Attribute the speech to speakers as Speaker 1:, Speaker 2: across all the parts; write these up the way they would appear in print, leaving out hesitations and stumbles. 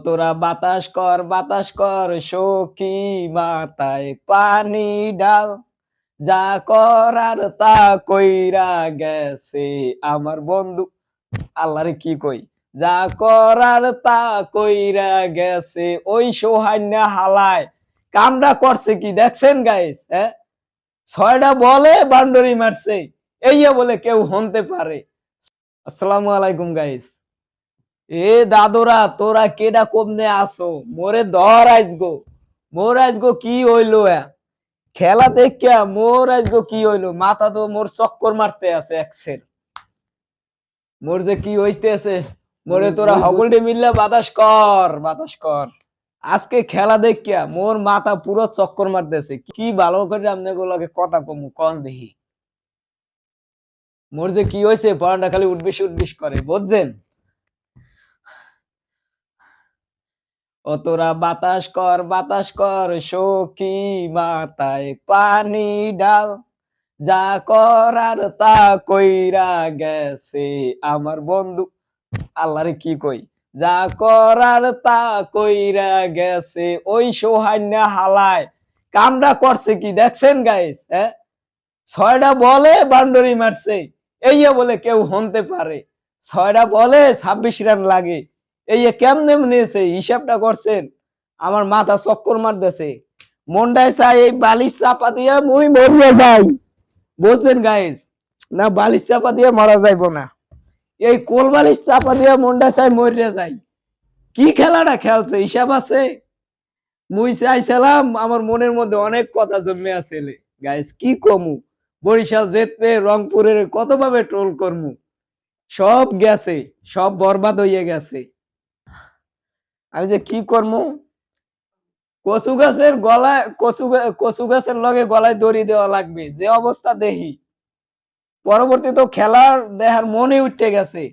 Speaker 1: তোরা বাতাস কর সখী মাথায় পানি ডাল, যা করার তা কইরা গেছে আমার বন্ধু। আল্লাহরে কি কই, যা করার তা কইরা গেছে ওই সোহান্যা হালায়। কামটা করছে কি দেখছেন গাইস? হ্যাঁ, ৬টা বলে বাউন্ডারি মারছে, এইয়া বলে কেউ হনতে পারে। আসসালামু আলাইকুম গাইস। এ দাদুরা তোরা কেডা কমনে আসো, মোরে ধর আইজগো। মোর আইজগো কি হইলো? খেলা দেখিয়া মোর আইজগো কি হইলো? মাথা তো মোর চক্কর মারতে আছে এক্সের। মোর যে কি হইতেছে, মোরে তোরা সকলটে মিললে বাতাস কর। আজকে খেলা দেখিয়া মোর মাথা পুরো চক্কর মারতেছে। কি ভালো করে আপনাকে কথা কমু কন দেখি। মোর যে কি হয়েছে, পড়াটা খালি উঠবিস করে, বুঝছেন? ও তোরা বাতাস কর সখী মাথায় পানি ডাল, যা করার তা কইরা গেছে আমার বন্ধু। আল্লাহরে কি কই, যা করার তা কইরা গেছে ওই সোহান্যা হালায়। কামটা করছে কি দেখছেন গাইস? হ্যাঁ, ৬টা বলে বাউন্ডারি মারছে, এইয়া বলে কেউ হনতে পারে। ৬টা বলে ২৬ রান লাগে, এই কেমনে নিয়েছে হিসাবটা করছেন? আমার মাথা চক্কর মারতেছে। মনটায় চাই এই বালিশ চাপা দিয়ে মুই মরিয়া যাই, বুঝছেন গাইস? না, বালিশ চাপা দিয়ে মারা যাইব না, এই কোল বালিশ চাপা দিয়ে মনটা চাই মরিয়া যাই। কি খেলাটা খেলছে হিসাব আছে? মুই চাইছিলাম, আমার মনের মধ্যে অনেক কথা জমে আছে গাইস, কি কমু। বরিশাল জেতবে, রংপুরের কতভাবে ট্রোল করমু, সব গেছে, সব বরবাদ হইয়া গেছে। আমি যে কি করমু, কচু গাছের গলায় কচু গাছের লগে গলায় দড়ি দেওয়া লাগবে, যে অবস্থা দেখি। পরবর্তী তো খেলার দেখার মনে উঠে গেছে।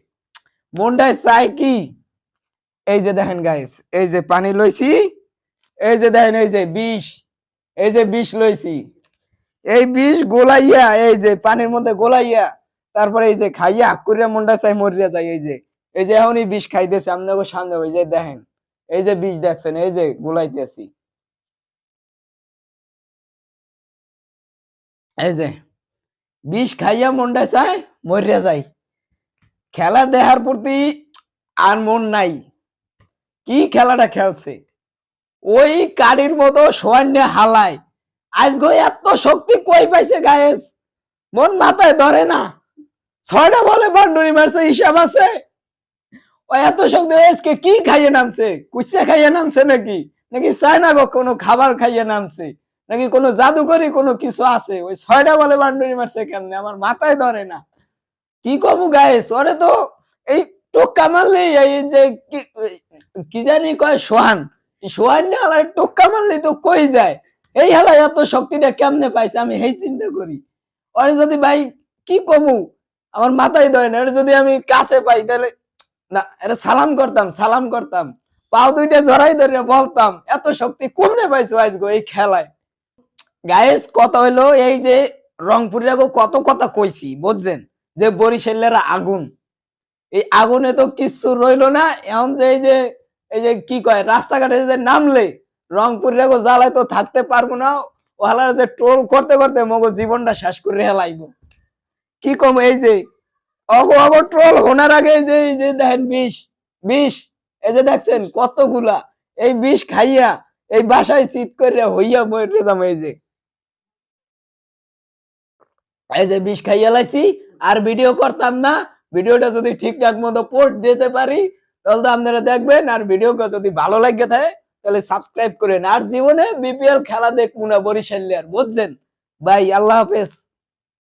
Speaker 1: মনটায় চাই কি, এই যে দেখেন গাইস, এই যে পানি লইছি, এই যে দেখেন, এই যে বিষ, এই যে বিষ লইছি, এই বিষ গোলাইয়া এই যে পানির মধ্যে গোলাইয়া তারপরে এই যে খাইয়া কুড়িয়া মনটা চাই মরিয়া যায়। এই যে এখনই বিষ খাইতেছে আপনাদের সামনে, ওই যে দেখেন, এই যে বিষ দেখছেন, এই যে গোলাইতেছি, এই যে বিষ খাইয়া মনটা চায় মরিয়া যায়। খেলা দেখার প্রতি আর মন নাই। কি খেলাটা খেলছে, ওই কারির মতো সোয়ান্যে হালায়। আজগো এত শক্তি কই পাইছে গায়েস, মন মাথায় ধরে না। ৬টা বলে বাউন্ডারি মারছে, হিসাব আছে? ও এত শক্তি আজকে কি খাইয়ে নামছে? কুচ্চা খাইয়ে নামছে নাকি? নাকি চায়না গো কোনো খাবার খাইয়ে নামছে? নাকি কোনো জাদুকরি কোনো কিছু আছে? ওই ৬টা বলে বাউন্ডারি মারছে কেমনে, আমার মাথায় ধরে না। কি কমু গাইস, ওরে তো এই টোক্কা মারলেই এই যে কি জানি কয় সোহান, সোহান না হালায় টোক্কা মারলেই তো কই যায়। এই হালায় এত শক্তিটা কেমনে পাইছে, আমি এই চিন্তা করি। ওরে যদি ভাই কি কমু, আমার মাথায় ধরে না। এটা যদি আমি কাছে পাই তাহলে না, এটা সালাম করতাম, পাও দুইটা জড়াই ধরে বলতাম এত শক্তি কমনে পাইছো আজগো এই খেলায়। গাইস কথা হইলো এই যে রংপুরের কত কথা কইছি, বুঝছেন? যে বরিশালের আগুন, এই আগুনে তো কিছু রইলো না। এখন যে এই যে কি কয়, রাস্তাঘাটে যে নামলে রংপুরের জ্বালায় তো থাকতে পারবো না। ওহালার যে ট্রোল করতে করতে মগো জীবনটা শেষ করে হেলাইব। কি কম, এই যে অগো ট্রোল হোনার আগে এই যে দেখেন বিষ, বিষ, এই যে দেখছেন কতগুলা, এই বিষ খাইয়া এই বাসায় চিৎ করে হইয়া মরে যাম। এই যে বিষ খাইয়া লাইছি, আর ভিডিও করতাম না। ভিডিওটা যদি ঠিকঠাক মতো পোস্ট দিতে পারি তাহলে তো আপনারা দেখবেন। আর ভিডিওটা যদি ভালো লাগে থাকে তাহলে সাবস্ক্রাইব করেন। আর জীবনে বিপিএল খেলা দেখবো না বরিশাল, বুঝছেন ভাই? আল্লাহ হাফেজ।